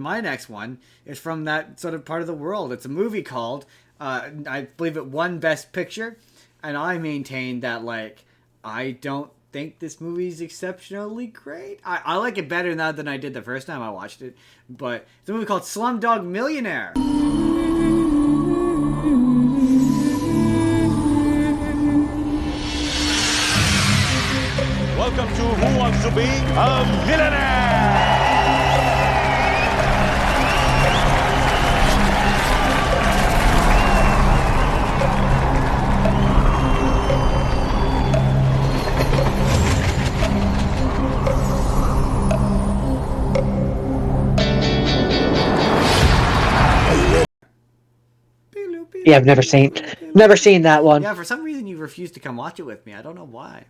My next one is from that sort of part of the world. It's a movie called, I believe it won Best Picture, and I maintain that, like, I don't think this movie's exceptionally great. I like it better now than I did the first time I watched it, but it's a movie called Slumdog Millionaire. Welcome to Who Wants to Be a Millionaire? Yeah, I've never seen that one. Yeah, for some reason you refused to come watch it with me. I don't know why,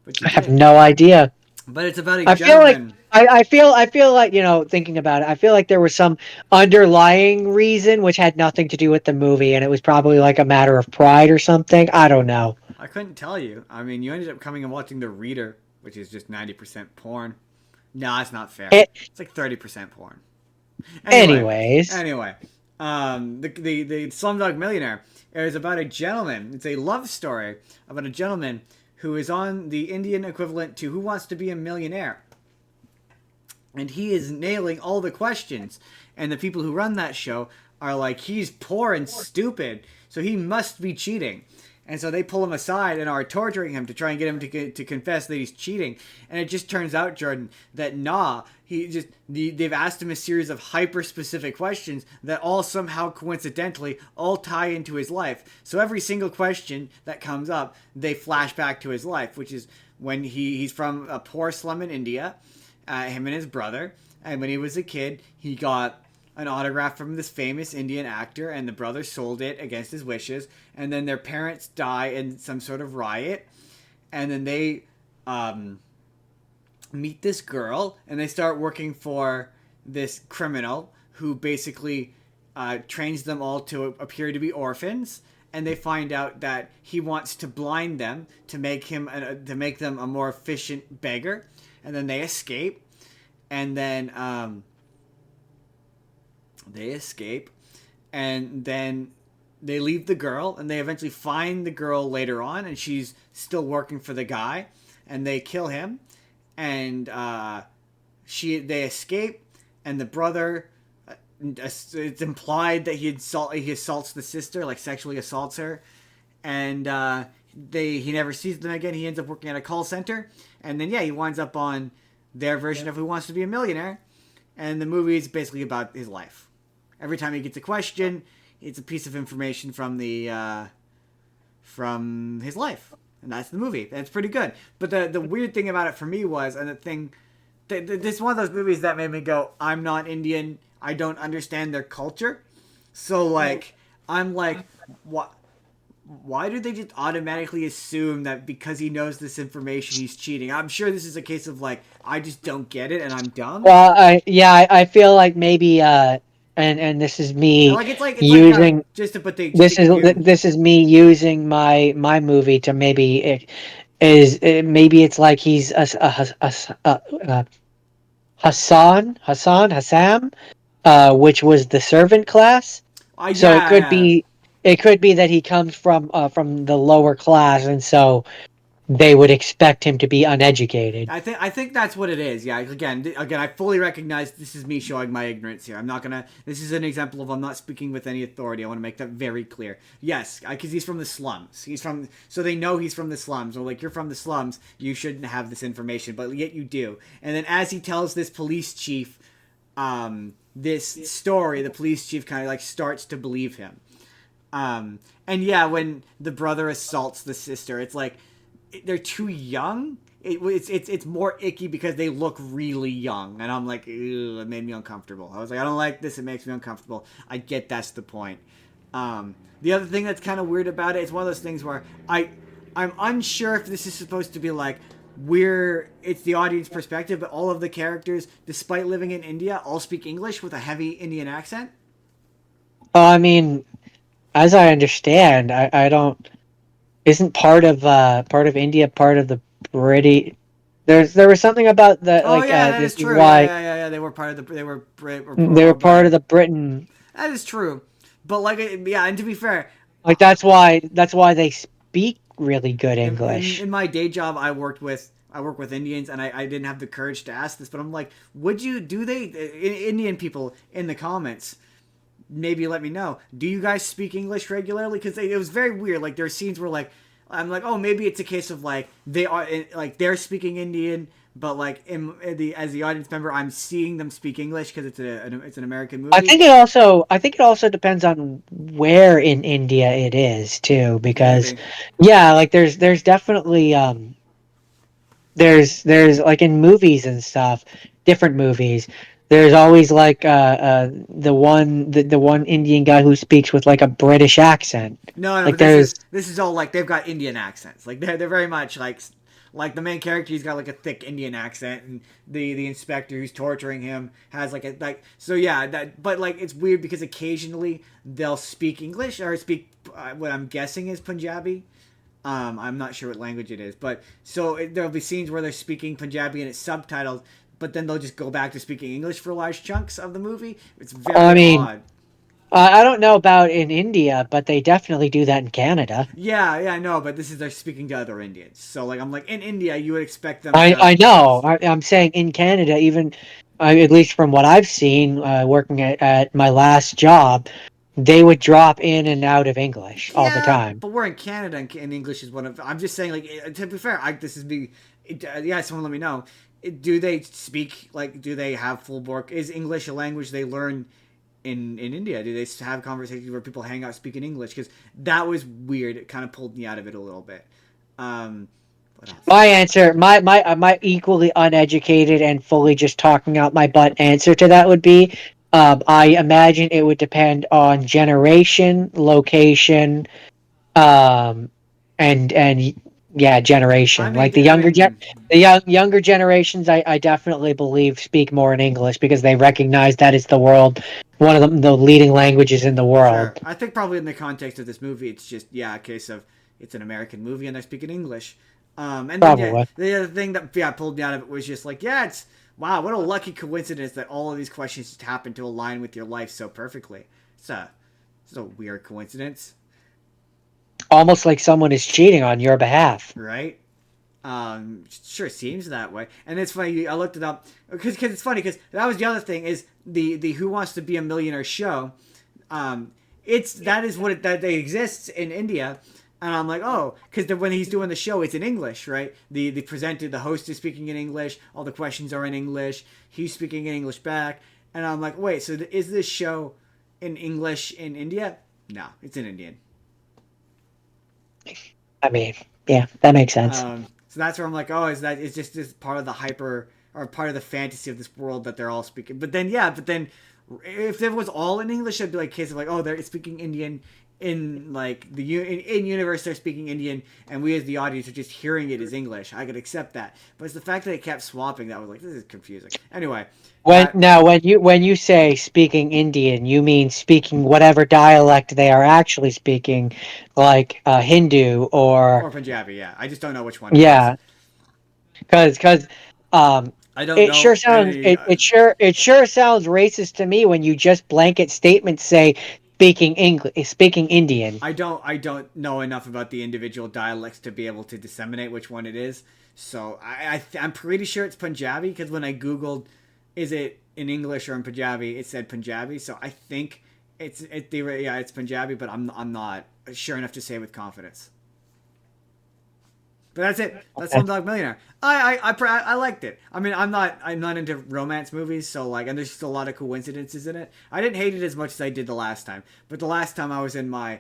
but you I have did. no idea. But it's about a I feel like gentleman. I feel like, thinking about it, I feel like there was some underlying reason which had nothing to do with the movie, and it was probably like a matter of pride or something. I don't know. I couldn't tell you. I mean, you ended up coming and watching The Reader, which is just 90% porn. No, that's not fair. It, It's like 30% porn. Anyway, anyways, anyway, the Slumdog Millionaire is about a gentleman. It's a love story about a gentleman who is on the Indian equivalent to Who Wants to Be a Millionaire, and he is nailing all the questions. And the people who run that show are like, he's poor and stupid, so he must be cheating. And so they pull him aside and are torturing him to try and get him to confess that he's cheating. And it just turns out, Jordan, that they've asked him a series of hyper-specific questions that all somehow coincidentally all tie into his life. So every single question that comes up, they flash back to his life, which is when he's from a poor slum in India, him and his brother. And when he was a kid, he got an autograph from this famous Indian actor, and the brother sold it against his wishes. And then their parents die in some sort of riot, and then they meet this girl, and they start working for this criminal who basically trains them all to appear to be orphans. And they find out that he wants to blind them to make them a more efficient beggar. And then they escape, and then and then they leave the girl, and they eventually find the girl later on, and she's still working for the guy, and they kill him, and they escape, and the brother, it's implied that he assaults the sister, like sexually assaults her, and he never sees them again. He ends up working at a call center, and then he winds up on their version of Who Wants to Be a Millionaire, and the movie is basically about his life. Every time he gets a question, it's a piece of information from his life, and that's the movie. And it's pretty good. But the weird thing about it for me was, and this is one of those movies that made me go, I'm not Indian, I don't understand their culture. So like, I'm like, what? Why do they just automatically assume that because he knows this information, he's cheating? I'm sure this is a case of like, I just don't get it and I'm dumb. well, I feel like maybe and this is me Like it's like using just to put the just to this give is you. this is me using my movie to maybe it's like he's Hassam, which was the servant class. So Yeah. it could be that he comes from the lower class, and so they would expect him to be uneducated. I think that's what it is. Yeah. Again, I fully recognize this is me showing my ignorance here. I'm not gonna. This is an example of I'm not speaking with any authority. I want to make that very clear. Yes, because he's from the slums. So they know he's from the slums. Or like, you're from the slums, you shouldn't have this information, but yet you do. And then as he tells this police chief, this story, the police chief kind of like starts to believe him. And yeah, when the brother assaults the sister, it's like they're too young. It's more icky because they look really young, and I'm like, ew, it made me uncomfortable. I was like, I don't like this. It makes me uncomfortable. I get that's the point. The other thing that's kind of weird about it, it's one of those things where I'm unsure if this is supposed to be like it's the audience perspective, but all of the characters, despite living in India, all speak English with a heavy Indian accent. I mean, as I understand, I don't isn't part of India part of the British. There was something about the Oh yeah, that this is is true. Yeah, why yeah, yeah, yeah. They were part of the. They were Brit they were or part of Britain. the Britain. That is true. But like, yeah, and to be fair, Like that's why they speak really good in English. my day job, I work with Indians, and I didn't have the courage to ask this, but I'm like, would you do they Indian people in the comments? Maybe let me know. Do you guys speak English regularly? Because it was very weird. Like there are scenes where like I'm like, oh, maybe it's a case of like they are like they're speaking Indian, but like in the as the audience member, I'm seeing them speak English because it's an American movie. I think it also depends on where in India it is too, because Maybe. yeah, like there's definitely there's like in movies and stuff, different movies. There's always like the one Indian guy who speaks with like a British accent. No, no, Like but there's this is all like they've got Indian accents. Like they're very much like the main character. He's got like a thick Indian accent, and the inspector who's torturing him has like a like. So yeah, that but like it's weird because occasionally they'll speak English or speak what I'm guessing is Punjabi. I'm not sure what language it is, but so there'll be scenes where they're speaking Punjabi and it's subtitled, but then they'll just go back to speaking English for large chunks of the movie. It's I very mean, odd. I don't know about in India, but they definitely do that in Canada. Yeah, yeah, I know, but this is they're speaking to other Indians. So like I'm like in India, you would expect them to. I know. I'm saying in Canada, even at least from what I've seen, working at my last job, they would drop in and out of English all the Yeah, time. but we're in Canada, and English is one of. I'm just saying, like to be fair, this is me. Yeah, someone let me know. Do they speak like? Do they have full bork? Is English a language they learn in India? Do they have conversations where people hang out speaking English? Because that was weird. It kind of pulled me out of it a little bit. Um, what else? My answer, my equally uneducated and fully just talking out my butt answer to that would be, I imagine it would depend on generation, location, um, and yeah, I generation. mean, Like the I younger mean, younger generations, I definitely believe speak more in English because they recognize that is the world, one of the leading languages in the sure. world. I think probably in the context of this movie, it's just yeah, a case of it's an American movie and they're speaking English. And then yeah, Probably. the other thing that yeah pulled me out of it was just like yeah, it's wow, what a lucky coincidence that all of these questions just happen to align with your life so perfectly. It's a weird coincidence, Almost like someone is cheating on your behalf. right? Sure seems that way. And it's funny. I looked it up because it's funny because that was the other thing is the Who Wants to Be a Millionaire show. Um, it's that is what that they exists in India, and I'm like, oh, because when he's doing the show, it's in English, right? The presenter, the host is speaking in English. All the questions are in English. He's speaking in English back, and I'm like, wait, so is this show in English in India? No, it's in Indian. I mean, yeah, that makes sense. So that's where I'm like, oh, is that is just this part of the hyper or part of the fantasy of this world that they're all speaking? But then, yeah, but then if it was all in English, it'd be like a case of like, oh, they're speaking Indian in like in universe they're speaking Indian, and we as the audience are just hearing it as English. I could accept that, but it's the fact that it kept swapping that was like this is confusing. Anyway, When now when you say speaking Indian, you mean speaking whatever dialect they are actually speaking, like Hindu or or Punjabi, yeah, I just don't know which one it is. yeah, because um, I don't know any. it sure sounds racist to me when you just blanket statements say speaking English, speaking Indian. I don't know enough about the individual dialects to be able to disseminate which one it is. So I'm pretty sure it's Punjabi because when I googled, is it in English or in Punjabi, it said Punjabi. So I think it's Punjabi, but I'm not sure enough to say with confidence. But that's it. That's Okay. Slumdog Millionaire. I liked it. I mean, I'm not into romance movies, so like, and there's just a lot of coincidences in it. I didn't hate it as much as I did the last time. But the last time I was in my,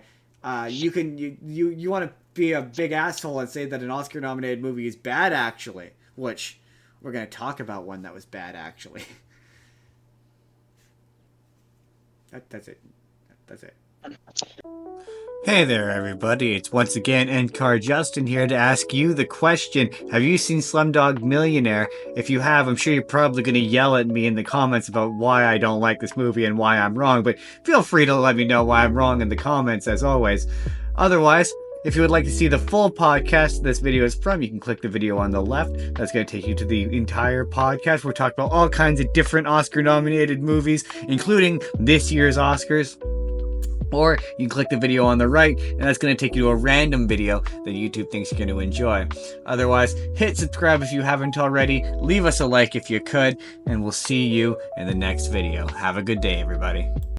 you want to be a big asshole and say that an Oscar nominated movie is bad actually, which we're gonna talk about one that was bad actually. That's it. That's it. Hey there, everybody. It's once again NCAR Justin here to ask you the question. Have you seen Slumdog Millionaire? If you have, I'm sure you're probably going to yell at me in the comments about why I don't like this movie and why I'm wrong, but feel free to let me know why I'm wrong in the comments as always. Otherwise, If you would like to see the full podcast this video is from, you can click the video on the left. That's going to take you to the entire podcast. We're talking about all kinds of different Oscar-nominated movies, including this year's Oscars. Or you can click the video on the right, and that's going to take you to a random video that YouTube thinks you're going to enjoy. Otherwise, hit subscribe if you haven't already. Leave us a like if you could, and we'll see you in the next video. Have a good day, everybody.